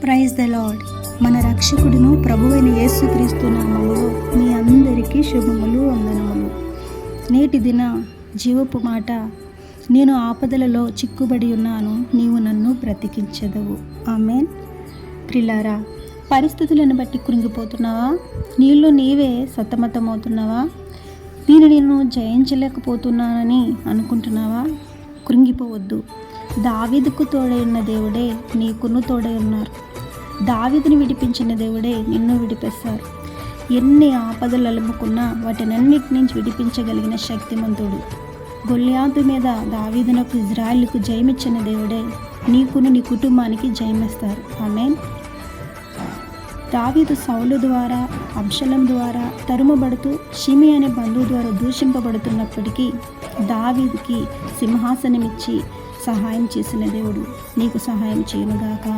Praise the lord. మన రక్షకుడును ప్రభువైన యేసుక్రీస్తు నామములో మీ అందరికీ శుభములు, వందనములు. నేటి దిన జీవపు మాట, నేను ఆపదలలో చిక్కుబడి ఉన్నాను, నీవు నన్ను బ్రతికించెదవు. ఆమేన్. ప్రిలారా, పరిస్థితులను బట్టి కృంగిపోతున్నావా? నీలో నీవే సతమతమవుతున్నావా? నేను జయించలేకపోతున్నానని అనుకుంటున్నావా? కృంగిపోవద్దు. దావీదుకు తోడై ఉన్న దేవుడే నీకును తోడై ఉన్నారు. దావీదుని విడిపించిన దేవుడే నిన్ను విడిపిస్తారు. ఎన్ని ఆపదలు అలుముకున్నా వాటినన్నిటి నుంచి విడిపించగలిగిన శక్తిమంతుడు. గొల్యాతు మీద దావీదునకు ఇజ్రాయేలుకు జయమిచ్చిన దేవుడే నీకును నీ కుటుంబానికి జయమిస్తారు. ఆమేన్. దావీదు సౌలు ద్వారా, అబ్షలం ద్వారా తరుమబడుతూ షిమి అనే బంధువు ద్వారా దూషింపబడుతున్నప్పటికీ దావీదుకి సింహాసనమిచ్చి సహాయం చేసిన దేవుడు నీకు సహాయం చేయనుగాక.